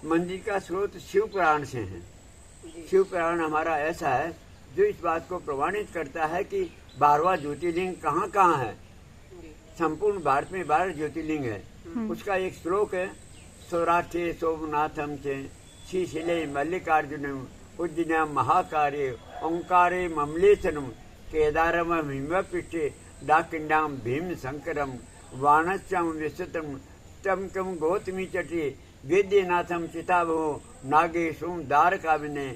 मंदिर का स्रोत शिव पुराण से है। शिव पुराण हमारा ऐसा है जो इस बात को प्रमाणित करता है कि 12वां ज्योतिर्लिंग कहाँ कहाँ है। संपूर्ण भारत में 12 ज्योतिर्लिंग है। उसका एक श्लोक है, सौराष्ट्रे सोमनाथम चे श्रीशिले मल्लिकार्जुनम उज्जैन महाकार्य ओंकारे ममलेशनम केदारम हिमपृष्ठे डाकिंडाम भीम शंकरम वाणस्यम विस्तृतम तमकम गौतमी चटे वेद्यनाथम चिताभो नागेशुम द्वारकाविने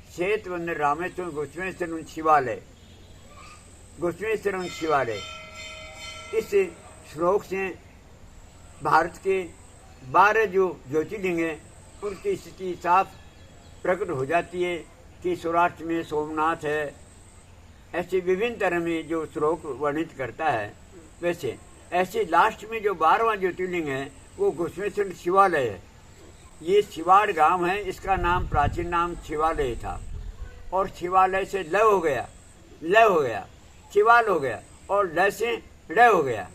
क्षेत्रवंद रामेश्वर गोस्वेश्वरम शिवालय। गोस्वेश्वरम शिवालय इस श्लोक से भारत के 12 जो ज्योतिर्लिंग है उनकी स्थिति साफ प्रकट हो जाती है कि सौराष्ट्र में सोमनाथ है। ऐसे विभिन्न तरह में जो श्लोक वर्णित करता है। वैसे ऐसे लास्ट में जो 12वां ज्योतिर्लिंग है वो गोस्वेश्वर शिवालय है। ये शिवाड़ गांव है, इसका नाम प्राचीन नाम शिवालय था और शिवालय से लय हो गया, शिवाल हो गया और लय से लय हो गया।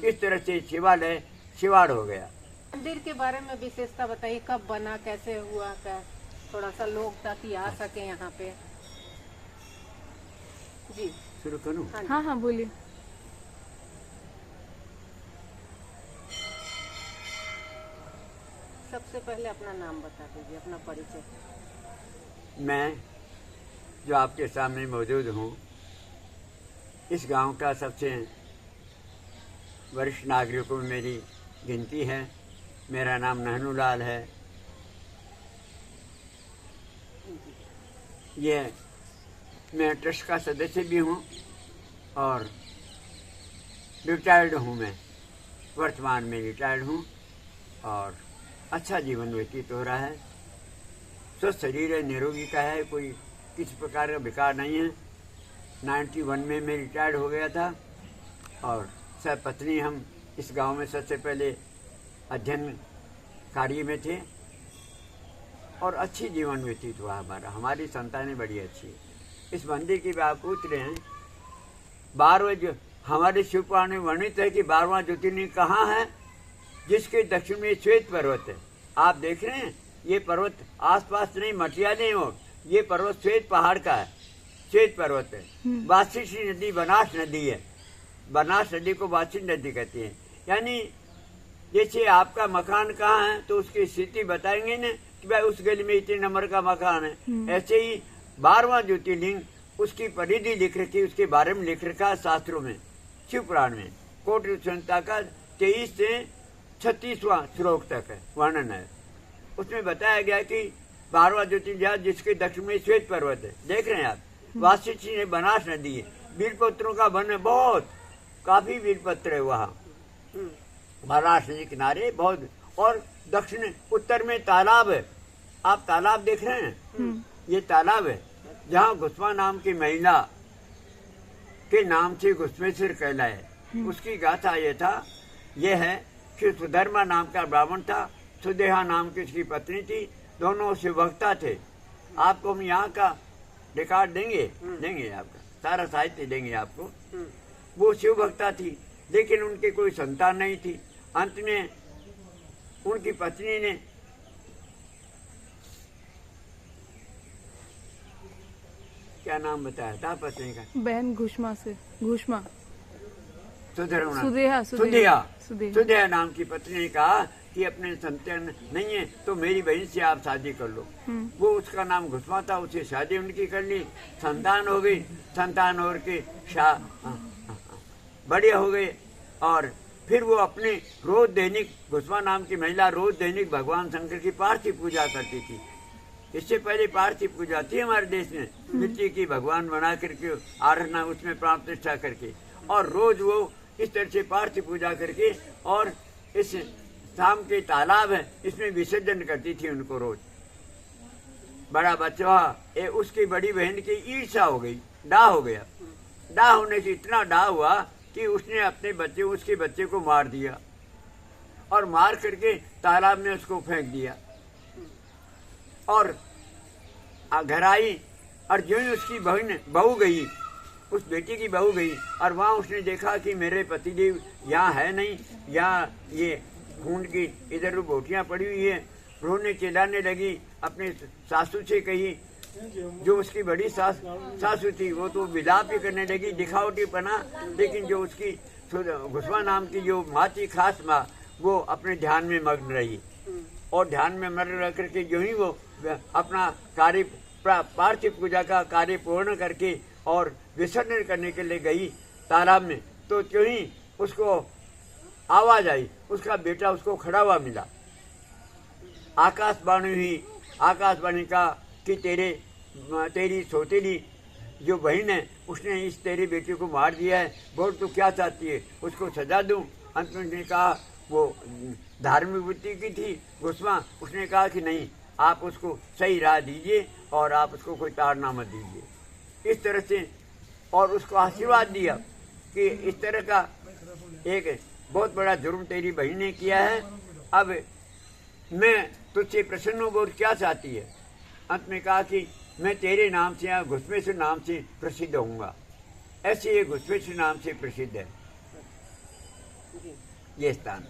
इस तरह से शिवालय शिवाड़ हो गया। मंदिर के बारे में विशेषता बताइए, कब बना, कैसे हुआ, क्या थोड़ा सा लोग ताकि आ सके यहाँ पे। जी शुरू करूँ? हाँ बोलिए। सबसे पहले अपना नाम बता दीजिए, अपना परिचय। मैं जो आपके सामने मौजूद हूँ इस गांव का सबसे वरिष्ठ नागरिकों में मेरी गिनती है। मेरा नाम नहनुलाल है। ये मैं ट्रस्ट का सदस्य भी हूँ और रिटायर्ड हूँ। मैं वर्तमान में रिटायर्ड हूँ और अच्छा जीवन व्यतीत हो रहा है। स्वस्थ शरीर है, निरोगी का है, कोई किसी प्रकार का विकार नहीं है। 91 में मैं रिटायर्ड हो गया था और सब पत्नी हम इस गांव में सबसे पहले अध्ययन कार्य में थे और अच्छी जीवन व्यतीत हुआ हमारा। हमारी संतानें बड़ी अच्छी है। इस मंदिर की बात पूछ रहे हैं। 12वें जो हमारे शिव पुराण में वर्णित है कि 12वां ज्योतिर्लिंग कहाँ है, जिसके दक्षिण में श्वेत पर्वत है। आप देख रहे हैं ये पर्वत आसपास नहीं, मटिया नहीं हो, ये पर्वत श्वेत पहाड़ का है, श्वेत पर्वत है। वाशिष्ठी नदी बनास नदी है, बनास नदी को वाशिष्ठी नदी कहती है। यानी जैसे आपका मकान कहाँ है तो उसकी स्थिति बताएंगे ना कि भाई उस गली में इतने नंबर का मकान है। ऐसे ही 12वां ज्योतिर्लिंग उसकी परिधि लिख रखी, उसके बारे में लिख रखा है शास्त्रों में। शिव पुराण में कोटि संहिता का 23 से 36वां श्लोक तक है वर्णन है। उसमें बताया गया कि 12वां ज्योतिर्लिंग जिसके दक्षिण में श्वेत पर्वत है। देख रहे हैं आप, वाशिष्ठी ने बनास नदी है, बीलपत्रों का वन है, बहुत काफी बीलपत्र है वहाँ बनास नदी किनारे बहुत। और दक्षिण उत्तर में तालाब है। आप तालाब देख रहे हैं, ये तालाब है जहाँ गुस्मा नाम की महिला के नाम से गुस्मेश्वर कहलाए। उसकी गाथा ये था, ये है कि सुधर्मा नाम का ब्राह्मण था, सुदेहा नाम की उसकी पत्नी थी, दोनों शिवभक्ता थे। आपको हम यहाँ का रिकॉर्ड देंगे आपका सारा साहित्य देंगे आपको। वो शिवभक्ता थी लेकिन उनकी कोई संतान नहीं थी। अंत में उनकी पत्नी ने क्या नाम बताया था पत्नी का? बहन घुष्मा सुदेहा नाम की पत्नी ने कहा कि अपने संतान नहीं है तो मेरी बहन से आप शादी कर लो। वो उसका नाम घुष्मा था, उससे शादी उनकी कर ली, संतान हो गई। संतान हो के बड़े हो गए और फिर वो अपने रोज दैनिक, घुष्मा नाम की महिला रोज दैनिक भगवान शंकर की पार्थिव पूजा करती थी। इससे पहले पार्थिव पूजा थी हमारे देश में, मिट्टी की भगवान बना करके आराधना, उसमें प्राण प्रतिष्ठा करके, और रोज वो इस तरह से पार्थिव पूजा करके और इस शाम के तालाब है इसमें विसर्जन करती थी उनको रोज। बड़ा बच्चा है, उसकी बड़ी बहन की ईर्ष्या हो गई, डाह हो गया। डाह होने से इतना डाह हुआ कि उसने अपने बच्चे, उसके बच्चे को मार दिया और मार करके तालाब में उसको फेंक दिया। और घर आई और जो ही उसकी बहू गई, उस बेटी की बहू गई और वहाँ उसने देखा कि मेरे पतिदेव यहाँ है नहीं, यहाँ ये खून की इधर बोटियाँ पड़ी हुई है, रोने चिल्लाने लगी, अपने सासू से कही, जो उसकी बड़ी सासू थी वो तो विलाप ही करने लगी, दिखावटी पना। लेकिन जो उसकी घुसवा नाम की जो माँ थी, खास माँ, वो अपने ध्यान में मग्न रही। और ध्यान में मग्न रह करके जो ही वो अपना कार्य पार्थिव पूजा का कार्य पूर्ण करके और विसर्जन करने के लिए गई तालाब में, तो जो ही उसको आवाज आई, उसका बेटा उसको खड़ा हुआ मिला। आकाशवाणी हुई, आकाशवाणी का कि तेरी सौतेली जो बहन है उसने इस तेरे बेटे को मार दिया है, बोल तू क्या चाहती है, उसको सजा दूं। अंत में उसने कहा, वो धार्मिक बुद्धि की थी घुसवा, उसने कहा कि नहीं, आप उसको सही राह दीजिए और आप उसको कोई ताड़ना मत दीजिए। इस तरह से और उसको आशीर्वाद दिया कि इस तरह का एक बहुत बड़ा जुर्म तेरी बहन ने किया है, अब मैं तुझसे प्रसन्न हूँ, बोल क्या चाहती है। अंत में कहा कि मैं तेरे नाम से या घुसपेश्वर नाम से प्रसिद्ध होऊंगा। ऐसे ये घुसपेश्वर नाम से प्रसिद्ध है ये स्थान।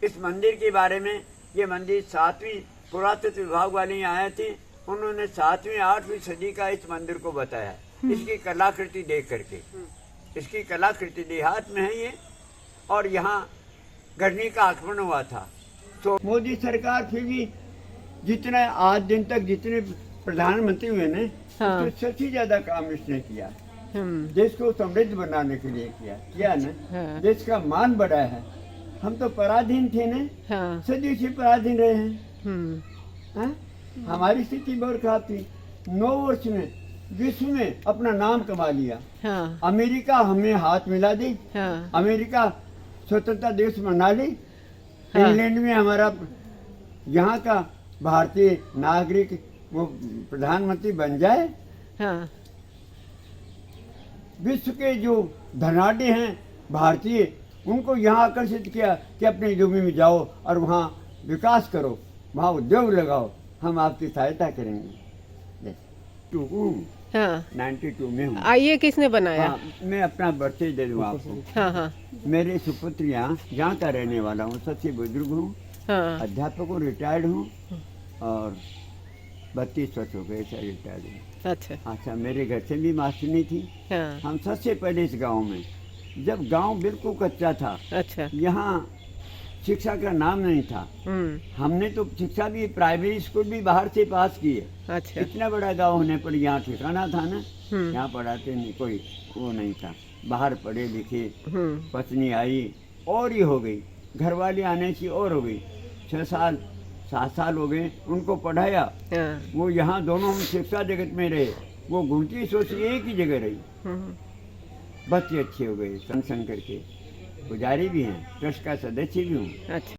इस मंदिर के बारे में, ये मंदिर 7वीं पुरातत्व विभाग वाले यहाँ आए थे, उन्होंने 7वीं 8वीं सदी का इस मंदिर को बताया, इसकी कलाकृति देख करके। इसकी कलाकृति देहात में है ये, और यहाँ गढ़नी का आक्रमण हुआ था। तो मोदी सरकार फिर भी जितना आज दिन तक जितने प्रधानमंत्री हुए ने, हाँ। उससे सबसे ज्यादा काम इसने किया। देश को समृद्ध बनाने के लिए किया ना। हाँ। देश का मान बढ़ा है। हम तो पराधीन थे ना, हाँ। सदी से पराधीन रहे हैं। हाँ? हमारी स्थिति बहुत खराब थी। 9 वर्ष में विश्व में अपना नाम कमा लिया। हाँ। अमेरिका हमें हाथ मिला दी। हाँ। अमेरिका स्वतंत्रता दिवस मना ली। हाँ। इंग्लैंड में हमारा यहाँ का भारतीय नागरिक वो प्रधानमंत्री बन जाए। हाँ। विश्व के जो धनाढ़ हैं भारतीय, उनको यहाँ आकर्षित किया कि अपनी जमीन में जाओ और वहाँ विकास करो, वहाँ उद्योग लगाओ, हम आपकी सहायता करेंगे। 92 में हूँ। आइए, किसने बनाया? हाँ, मैं अपना बर्थडे दे दूँ आपको। हाँ। हाँ। मेरे सुपुत्र यहाँ का रहने वाला हूँ, सबसे बुजुर्ग हूँ। हाँ। अध्यापक हूँ, रिटायर्ड हूँ और 32 वर्ष हो गए रिटायर्ड हूँ। अच्छा, मेरे घर से भी मास्टरनी थी। हाँ। हम सबसे पहले इस गांव में, जब गांव बिल्कुल कच्चा था, अच्छा, यहाँ शिक्षा का नाम नहीं था। हमने तो शिक्षा भी प्राइमरी स्कूल भी बाहर से पास की है। अच्छा। इतना बड़ा गांव होने पर यहाँ ठिकाना था ना, यहाँ पढ़ाते नहीं, कोई वो नहीं था। बाहर पढ़े लिखे, पत्नी आई और ही हो गई, घर वाले आने की और हो गई। 6 साल 7 साल हो गए उनको पढ़ाया। वो यहाँ दोनों हम शिक्षा जगत में रहे, वो घूमती सोची एक ही जगह रही। बच्चे अच्छे हो गए, संग करके पुजारी भी हैं, ट्रस्ट का सदस्य भी हूँ। अच्छा।